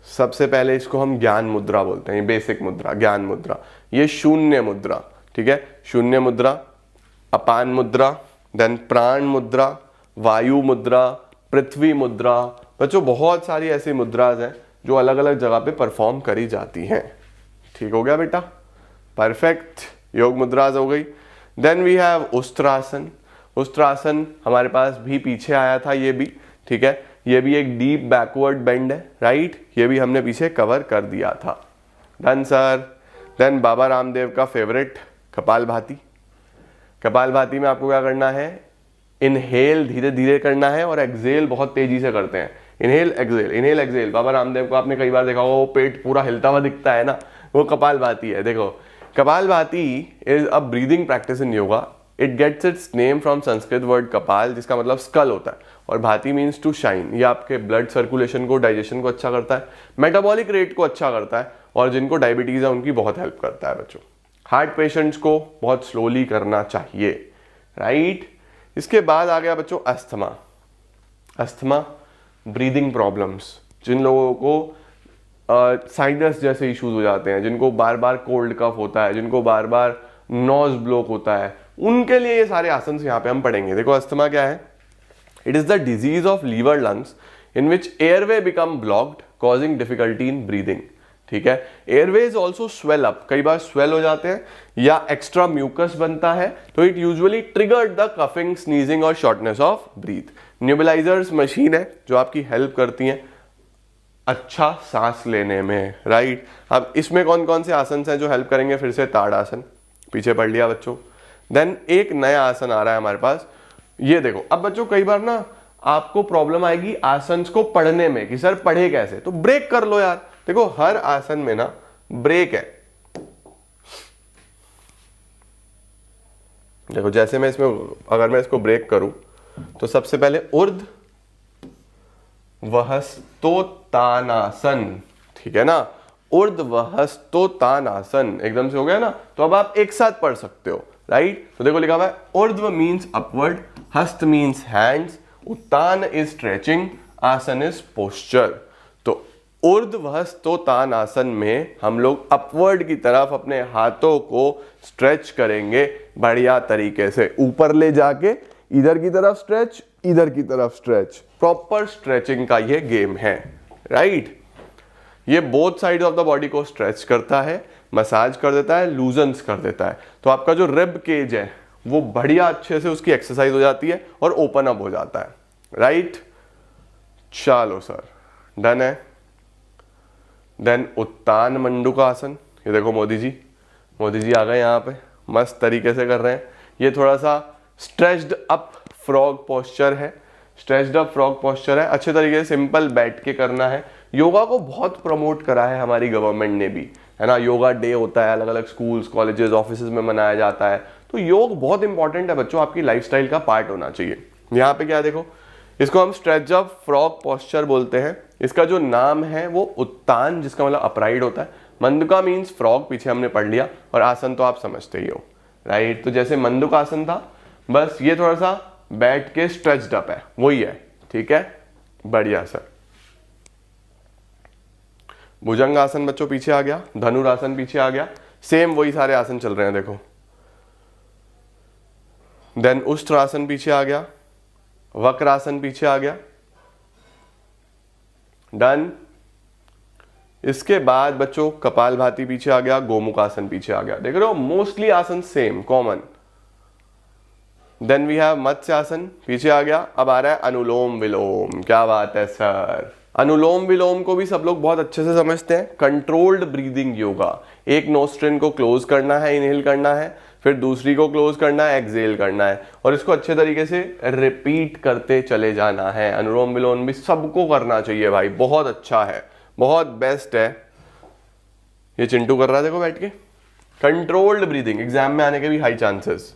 सबसे पहले इसको हम ज्ञान मुद्रा बोलते हैं, बेसिक मुद्रा, ज्ञान मुद्रा। ये शून्य मुद्रा, ठीक है, शून्य मुद्रा, अपान मुद्रा, देन प्राण मुद्रा, वायु मुद्रा, पृथ्वी मुद्रा। बच्चों बहुत सारी ऐसी मुद्राज हैं जो अलग अलग जगह पे परफॉर्म करी जाती हैं, ठीक हो गया बेटा, परफेक्ट। योग मुद्राज हो गई। Then we have Ustrasana. Ustrasana हमारे पास भी पीछे आया था, ये भी, ठीक है, ये भी एक डीप बैकवर्ड बेंड है, राइट, ये भी हमने पीछे कवर कर दिया था। Done sir. Then Baba Ramdev का फेवरेट कपालभाति। कपालभाति में आपको क्या करना है, इनहेल धीरे धीरे करना है और एक्सेल बहुत तेजी से करते हैं, inhale exhale, inhale exhale. Baba Ramdev को आपने कई बार देखा होगा, वो पेट पूरा हिलता हुआ दिखता है ना, वो कपालभाति है। देखो Kapalbhati is a breathing practice in yoga. It gets its name from Sanskrit word kapal, जिसका मतलब स्कल होता है, और भाति मीन्स टू शाइन। ये आपके ब्लड सर्कुलेशन को, डाइजेशन को अच्छा करता है, मेटाबॉलिक रेट को अच्छा करता है, और जिनको डायबिटीज है उनकी बहुत हेल्प करता है बच्चों। हार्ट पेशेंट्स को बहुत स्लोली करना चाहिए, राइट। इसके बाद आ गया बच्चों अस्थमा। अस्थमा ब्रीदिंग प्रॉब्लम्स, जिन लोगों को साइनस जैसे इश्यूज हो जाते हैं, जिनको बार बार कोल्ड कफ होता है, जिनको बार बार नोज ब्लॉक होता है, उनके लिए ये सारे आसन यहाँ पे हम पढ़ेंगे। देखो अस्थमा क्या है, it is the disease of liver lungs in which airway become blocked causing difficulty in breathing, ठीक है। एयरवेज ऑल्सो स्वेल अप, कई बार स्वेल हो जाते हैं या एक्स्ट्रा म्यूकस बनता है, तो it usually triggered the coughing, sneezing और शॉर्टनेस ऑफ ब्रीथ। न्यूबिलाइजर्स मशीन है जो आपकी हेल्प करती हैं अच्छा सांस लेने में, राइट। अब इसमें कौन कौन से आसन हैं जो हेल्प करेंगे, फिर से ताड़ासन, पीछे पढ़ लिया बच्चों। देन एक नया आसन आ रहा है हमारे पास, ये देखो। अब बच्चों कई बार ना आपको प्रॉब्लम आएगी आसन को पढ़ने में कि सर पढ़े कैसे, तो ब्रेक कर लो यार। देखो हर आसन में ना ब्रेक है। देखो जैसे मैं इसमें, अगर मैं इसको ब्रेक करूं तो सबसे पहले ऊर्ध्व वहस्तोत्तानासन, ठीक है ना, ऊर्ध्व वहस्तोत्तानासन, एकदम से हो गया ना। तो अब आप एक साथ पढ़ सकते हो, राइट। तो देखो लिखा हुआ है ऊर्ध्व मीन्स अपवर्ड, हस्त means hands, Utthan is stretching, आसन इज पोस्चर। तो ऊर्ध्व वहस्तोत्तानासन में हम लोग अपवर्ड की तरफ अपने हाथों को स्ट्रेच करेंगे बढ़िया तरीके से, ऊपर ले जाके इधर की तरफ स्ट्रेच, इधर की तरफ स्ट्रेच, प्रॉपर स्ट्रेचिंग का ये गेम है, राइट। ये both side of the body को स्ट्रेच करता है, मसाज कर देता है, लूजन्स कर देता है, तो आपका जो रिब केज है वो बढ़िया अच्छे से उसकी एक्सरसाइज हो जाती है और ओपन अप हो जाता है, राइट। चलो सर, डन है। देन उत्तान मंडूकासन, ये देखो मोदी जी आ गए यहाँ पे, मस्त तरीके से कर रहे हैं। ये थोड़ा सा स्ट्रेच्ड अप फ्रॉग पोस्चर है, स्ट्रेच्ड अप फ्रॉग पोस्चर है, अच्छे तरीके से सिंपल बैठ के करना है। योगा को बहुत प्रमोट करा है हमारी गवर्नमेंट ने भी, है ना। योगा डे होता है, अलग अलग स्कूल्स, कॉलेजेस, ऑफिसेज में मनाया जाता है। तो योग बहुत इंपॉर्टेंट है बच्चों, आपकी लाइफस्टाइल का पार्ट होना चाहिए। यहाँ पे क्या देखो, इसको हम स्ट्रेच अप फ्रॉग पोस्चर बोलते हैं। इसका जो नाम है वो उत्तान, जिसका मतलब अपराइट होता है। मंदुका मीन्स फ्रॉग, पीछे हमने पढ़ लिया, और आसन तो आप समझते ही हो, राइट। तो जैसे मंदुकासन था, बस ये थोड़ा सा बैठ के स्ट्रेच्ड अप है, वही है, ठीक है, बढ़िया सर। भुजंगासन बच्चों पीछे आ गया, धनुरासन पीछे आ गया, सेम वही सारे आसन चल रहे हैं देखो। देन उष्ट्रासन पीछे आ गया, वक्रासन पीछे आ गया, डन। इसके बाद बच्चों कपालभाति पीछे आ गया, गोमुखासन पीछे आ गया, देख रहे हो मोस्टली आसन same common. Then we have Matsyasana पीछे आ गया। अब आ रहा है अनुलोम विलोम, क्या बात है सर। अनुलोम विलोम को भी सब लोग बहुत अच्छे से समझते हैं, कंट्रोल्ड ब्रीदिंग योगा। एक नोस्ट्रिल को क्लोज करना है, इनहेल करना है, फिर दूसरी को क्लोज करना है, एक्सहेल करना है, और इसको अच्छे तरीके से रिपीट करते चले जाना है। अनुलोम विलोम भी सबको करना चाहिए भाई, बहुत अच्छा है, बहुत बेस्ट है। ये चिंटू कर रहा है देखो बैठ के, कंट्रोल्ड ब्रीदिंग, एग्जाम में आने के भी हाई चांसेस।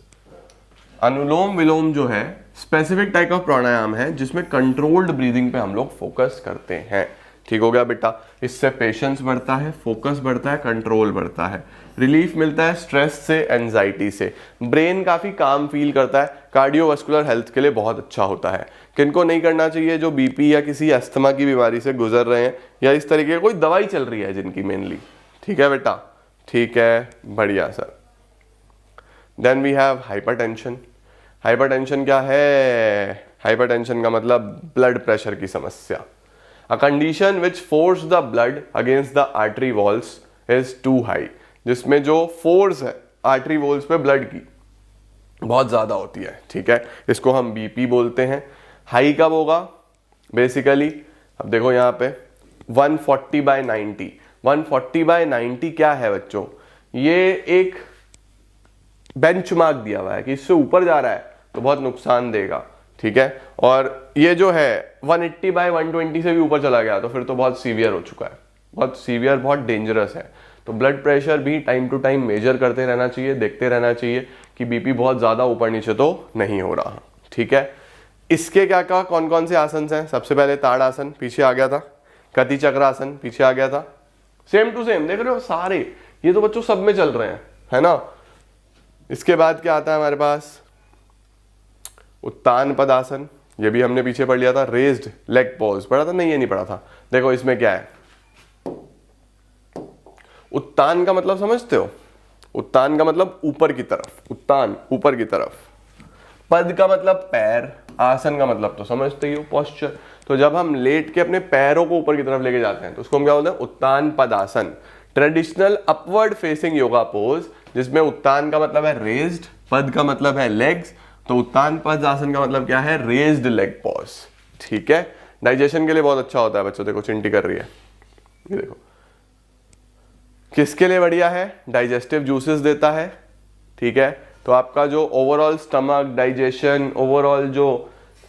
अनुलोम विलोम जो है स्पेसिफिक टाइप ऑफ प्राणायाम है जिसमें कंट्रोल्ड ब्रीदिंग पे हम लोग फोकस करते हैं। ठीक हो गया बेटा, इससे पेशेंस बढ़ता है, फोकस बढ़ता है, कंट्रोल बढ़ता है, रिलीफ मिलता है स्ट्रेस से, एंजाइटी से, ब्रेन काफी काम फील करता है, कार्डियोवास्कुलर हेल्थ के लिए बहुत अच्छा होता है। किनको नहीं करना चाहिए, जो बीपी या किसी अस्थमा की बीमारी से गुजर रहे हैं, या इस तरीके की कोई दवाई चल रही है जिनकी मेनली। ठीक है बेटा, ठीक है, बढ़िया sir. Then we have hypertension. Hypertension क्या है? हाइपरटेंशन का मतलब ब्लड प्रेशर की समस्या। A condition which force the blood against the artery walls is too high, जिसमें जो फोर्स है आर्टरी वॉल्स पे ब्लड की बहुत ज्यादा होती है। ठीक है, इसको हम बीपी बोलते हैं। हाई कब होगा बेसिकली? अब देखो यहाँ पे 140/90। 140/90 क्या है बच्चों? ये एक बेंचमार्क दिया हुआ है कि इससे ऊपर जा रहा है तो बहुत नुकसान देगा। ठीक है, और ये जो है 180/120 से भी ऊपर चला गया तो फिर तो बहुत सीवियर हो चुका है, बहुत सीवियर, बहुत डेंजरस है। तो ब्लड प्रेशर भी टाइम टू टाइम मेजर करते रहना चाहिए, देखते रहना चाहिए कि बीपी बहुत ज्यादा ऊपर नीचे तो नहीं हो रहा। ठीक है, इसके क्या क्या कौन कौन से आसन हैं? सबसे पहले ताड़ासन पीछे आ गया था, कति चक्रासन पीछे आ गया था, सेम टू सेम देख रहे हो सारे, ये तो बच्चों सब में चल रहे हैं, है ना। इसके बाद क्या आता है हमारे पास? उत्तान पदासन, ये भी हमने पीछे पढ़ लिया था। रेज्ड लेग पॉज पढ़ा था? नहीं, ये नहीं पढ़ा था। देखो इसमें क्या है, उत्तान का मतलब समझते हो? उत्तान का मतलब ऊपर की तरफ, उत्तान ऊपर की तरफ। पद का मतलब पैर, आसन का मतलब तो समझते ही हो पॉस्चर। तो जब हम लेट के अपने पैरों को ऊपर की तरफ लेके जाते हैं तो उसको हम क्या बोलते हैं? Uttanpadasana. Traditional upward facing yoga pose, जिसमें उत्तान का मतलब है रेज्ड, पद का मतलब है लेग्स, तो उत्तान पद आसन का मतलब क्या है? Raised leg pause. ठीक है, डाइजेशन के लिए बहुत अच्छा होता है बच्चों। देखो चिंटी कर रही है, ये देखो किसके लिए बढ़िया है? डाइजेस्टिव जूसेस देता है। ठीक है, तो आपका जो ओवरऑल स्टमक डाइजेशन, ओवरऑल जो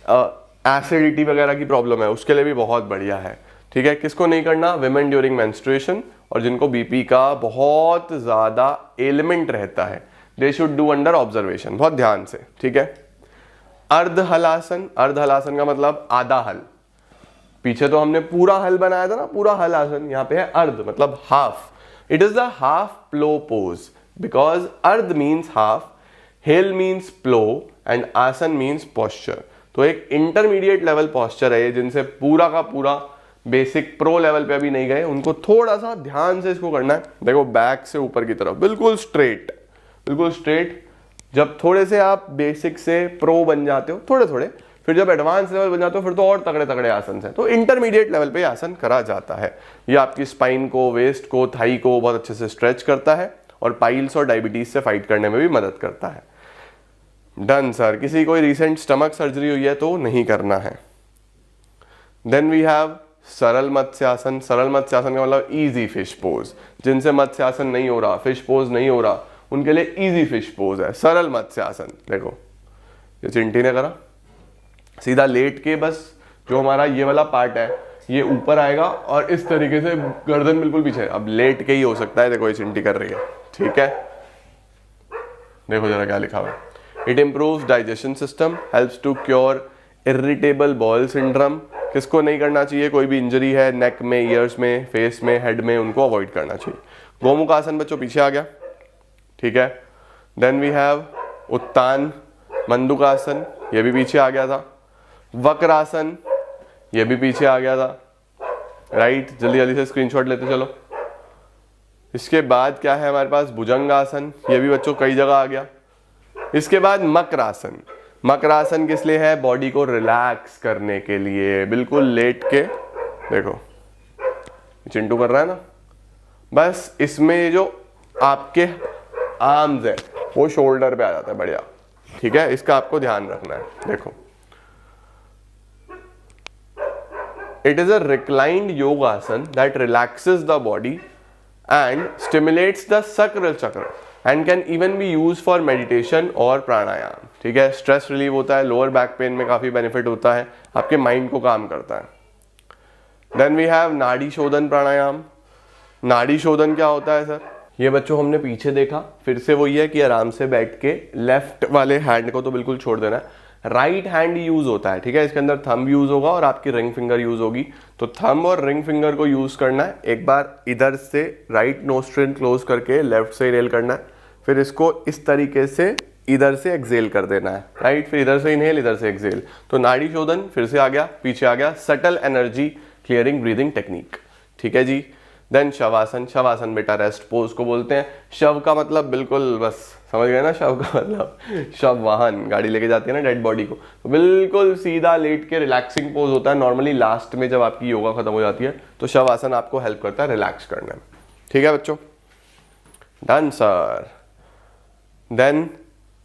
एसिडिटी वगैरह की प्रॉब्लम है उसके लिए भी बहुत बढ़िया है। ठीक है, किसको नहीं करना? विमेन ड्यूरिंग मेंस्ट्रुएशन और जिनको बीपी का बहुत ज्यादा एलिमेंट रहता है, they should do under observation, बहुत ध्यान से। ठीक है, अर्ध हलासन। अर्ध हलासन का मतलब आधा हल। पीछे तो हमने पूरा हल बनाया था ना, पूरा हल आसन, यहाँ पे है अर्ध मतलब half. It is the half plow pose because ardha means half, hala means plow and asana means posture. तो एक इंटरमीडिएट लेवल पॉस्चर है, जिनसे पूरा का पूरा बेसिक प्रो लेवल पे अभी नहीं गए, उनको थोड़ा सा ध्यान से इसको करना है। देखो बैक से ऊपर की तरफ बिल्कुल स्ट्रेट, बिल्कुल स्ट्रेट, जब थोड़े से आप बेसिक से प्रो बन जाते हो थोड़े थोड़े, फिर जब एडवांस लेवल बन जाते हो फिर तो और तगड़े तगड़े आसन हैं। तो इंटरमीडिएट लेवल पे आसन करा जाता है। ये आपकी स्पाइन को, वेस्ट को, थाई को बहुत अच्छे से स्ट्रेच करता है और पाइल्स और डायबिटीज से फाइट करने में भी मदद करता है। Done sir. किसी कोई रिसेंट स्टमक सर्जरी हुई है तो नहीं करना है। देन वी हैव सरल मत्स्यासन। सरल मत्स्यासन का मतलब इजी फिश पोज। जिनसे मत्स्यासन नहीं हो रहा, फिश पोज नहीं हो रहा, उनके लिए इजी फिश पोज है सरल मत्स्यासन। देखो ये चिंटी ने करा, सीधा लेट के बस जो हमारा ये वाला पार्ट है ये ऊपर आएगा और इस तरीके से गर्दन बिल्कुल पीछे। अब लेट के ही हो सकता है। देखो ये चिंटी कर रही है, ठीक है। देखो जरा क्या लिखा हुआ है, it improves digestion system, helps to cure irritable bowel syndrome. किसको नहीं करना चाहिए? कोई भी इंजरी है नेक में, ईयर्स में, फेस में, हेड में, उनको अवॉइड करना चाहिए। गोमुख आसन बच्चों पीछे आ गया, ठीक है। देन वी हैव उत्तान मंडूकासन, ये भी पीछे आ गया था। वक्रासन, ये भी पीछे आ गया था, राइट। जल्दी जल्दी से स्क्रीनशॉट लेते चलो। इसके बाद क्या है हमारे पास? भुजंगासन, ये भी बच्चों कई जगह आ गया। इसके बाद मकरासन। मकरासन किस लिए है? बॉडी को रिलैक्स करने के लिए। बिल्कुल लेट के, देखो चिंटू कर रहा है ना, बस इसमें जो आपके आर्म्स है वो शोल्डर पे आ जाता है, बढ़िया, ठीक है। इसका आपको ध्यान रखना है। देखो it is a reclined yogasana that relaxes the body and stimulates the sacral chakra and can even be use for meditation और प्राणायाम, ठीक है। स्ट्रेस रिलीव होता है, लोअर बैक पेन में काफी बेनिफिट होता है, आपके माइंड को काम करता है। देन वी हैव नाड़ी शोधन प्राणायाम। नाड़ी शोधन क्या होता है सर? ये बच्चों हमने पीछे देखा, फिर से वही है कि आराम से बैठ के लेफ्ट वाले हैंड को तो बिल्कुल छोड़ देना है, राइट हैंड यूज होता है, ठीक है। इसके अंदर थंब यूज होगा और आपकी रिंग फिंगर यूज होगी। तो थंब और रिंग फिंगर को यूज करना है। एक बार इधर से राइट नोस्ट्रिल क्लोज करके लेफ्ट से इनहेल करना है, फिर इसको इस तरीके से इधर से एक्सेल कर देना है, राइट। फिर इधर से इनहेल, इधर से एक्सेल। तो नाड़ी शोधन फिर से आ गया, पीछे आ गया, subtle energy clearing breathing technique, ठीक है जी। देन शवासन। शवासन बेटा रेस्ट पोज को बोलते हैं। शव का मतलब बिल्कुल बस समझ गए ना, शव का मतलब शव वाहन, गाड़ी लेके जाती है ना डेड बॉडी को, तो बिल्कुल सीधा लेट के रिलैक्सिंग पोज होता है। नॉर्मली लास्ट में जब आपकी योगा खत्म हो जाती है तो शवासन आपको हेल्प करता है रिलैक्स करने में, ठीक है बच्चों। Done sir. देन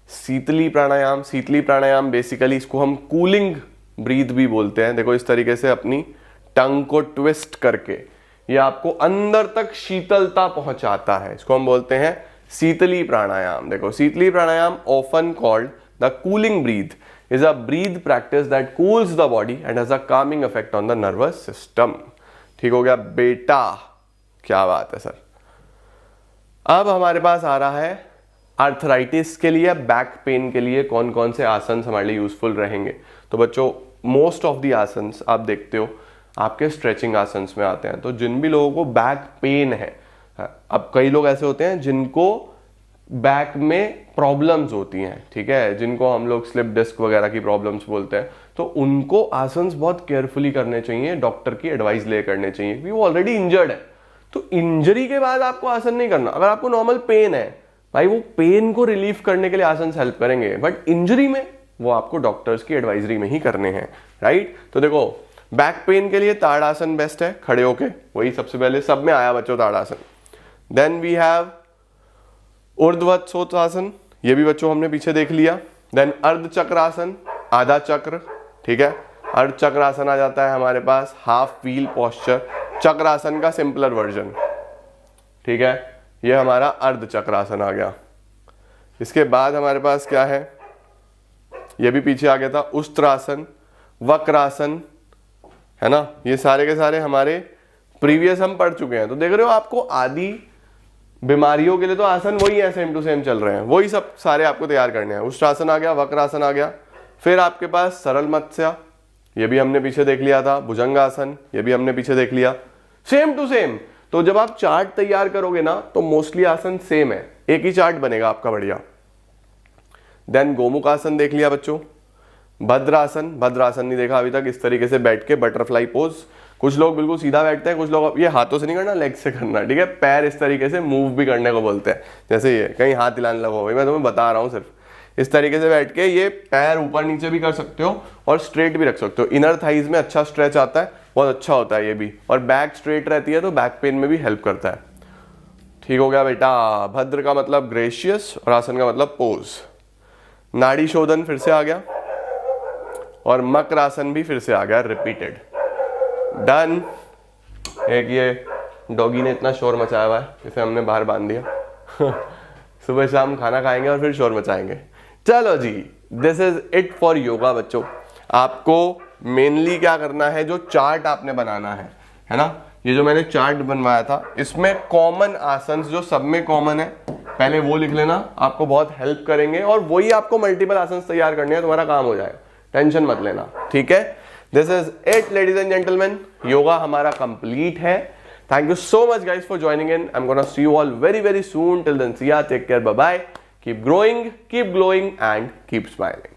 शीतली प्राणायाम। शीतली प्राणायाम बेसिकली इसको हम कूलिंग ब्रीथ भी बोलते हैं। देखो इस तरीके से अपनी टंग को ट्विस्ट करके ये आपको अंदर तक शीतलता पहुंचाता है, इसको हम बोलते हैं शीतली प्राणायाम। देखो Sheetali pranayama often called the cooling breath is a breath practice that cools the body and has a calming effect on the nervous system, ठीक हो गया बेटा, क्या बात है सर। अब हमारे पास आ रहा है आर्थराइटिस के लिए, बैक पेन के लिए कौन कौन से आसन हमारे लिए यूजफुल रहेंगे। तो बच्चों मोस्ट ऑफ द आसन्स आप देखते हो आपके स्ट्रेचिंग आसन्स में आते हैं। तो जिन भी लोगों को बैक पेन है, अब कई लोग ऐसे होते हैं जिनको बैक में प्रॉब्लम्स होती हैं, ठीक है, जिनको हम लोग स्लिप डिस्क वगैरह की प्रॉब्लम्स बोलते हैं, तो उनको आसन्स बहुत केयरफुली करने चाहिए, डॉक्टर की एडवाइस ले करने चाहिए, क्योंकि वो ऑलरेडी इंजर्ड है। तो इंजरी के बाद आपको आसन नहीं करना। अगर आपको नॉर्मल पेन है भाई, वो पेन को रिलीफ करने के लिए आसन हेल्प करेंगे, बट इंजरी में वो आपको डॉक्टर्स की एडवाइजरी में ही करने हैं, राइट। तो देखो बैक पेन के लिए ताड़ासन बेस्ट है, खड़े होके, वही सबसे पहले सब में आया बच्चों ताड़ासन। देन वी हैव ऊर्ध्वत्सोत्थासन, ये भी बच्चों हमने पीछे देख लिया। देन अर्धचक्रासन, आधा चक्र, ठीक है। अर्धचक्रासन आ जाता है हमारे पास, हाफ व्हील पोस्चर, चक्रासन का सिंपलर वर्जन, ठीक है। ये हमारा अर्धचक्रासन आ गया। इसके बाद हमारे पास क्या है, ये भी पीछे आ गया था, उस्त्रासन, वक्रासन, है ना। ये सारे के सारे हमारे प्रीवियस हम पढ़ चुके हैं। तो देख रहे हो आपको आदि बीमारियों के लिए तो आसन वही है, सेम टू सेम चल रहे हैं, वही सब सारे आपको तैयार करने हैं। उष्ट्रासन आ गया, वक्रासन आ गया, फिर आपके पास सरल मत्स्य, ये भी हमने पीछे देख लिया था, भुजंगासन, ये भी हमने पीछे देख लिया, सेम टू सेम। तो जब आप चार्ट तैयार करोगे ना तो मोस्टली आसन सेम है, एक ही चार्ट बनेगा आपका बढ़िया। देन गोमुख आसन देख लिया बच्चों। भद्रासन, भद्रासन नहीं देखा अभी तक, इस तरीके से बैठ के बटरफ्लाई पोज। कुछ लोग बिल्कुल सीधा बैठते हैं, कुछ लोग ये हाथों से नहीं करना, लेग से करना, ठीक है। पैर इस तरीके से मूव भी करने को बोलते हैं, जैसे ये कहीं हाथ हिलाने लगो, मैं तुम्हें बता रहा हूँ सिर्फ, इस तरीके से बैठ के ये पैर ऊपर नीचे भी कर सकते हो और स्ट्रेट भी रख सकते हो। इनर थाइज में अच्छा स्ट्रेच आता है, बहुत अच्छा होता है ये भी, और बैक स्ट्रेट रहती है तो बैक पेन में भी हेल्प करता है। ठीक हो गया बेटा। भद्र का मतलब ग्रेशियस और आसन का मतलब पोज। नाड़ी शोधन फिर से आ गया और मकर आसन भी फिर से आ गया, रिपीटेड। डन। एक ये डॉगी ने इतना शोर मचाया हुआ है, इसे हमने बाहर बांध दिया सुबह शाम खाना खाएंगे और फिर शोर मचाएंगे। चलो जी, this is it for yoga बच्चों। आपको मेनली क्या करना है, जो चार्ट आपने बनाना है ना, ये जो मैंने चार्ट बनवाया था इसमें कॉमन आसन जो सब में कॉमन है पहले वो लिख लेना, आपको बहुत हेल्प करेंगे और वही आपको मल्टीपल आसन तैयार करने हैं, तुम्हारा काम हो जाएगा, टेंशन मत लेना। ठीक है, this is it ladies and gentleman, yoga हमारा कंप्लीट है। Thank you so much guys for joining in. I'm gonna see you all very soon. Till then, see ya, take care, bye bye. Keep growing, keep glowing and keep smiling.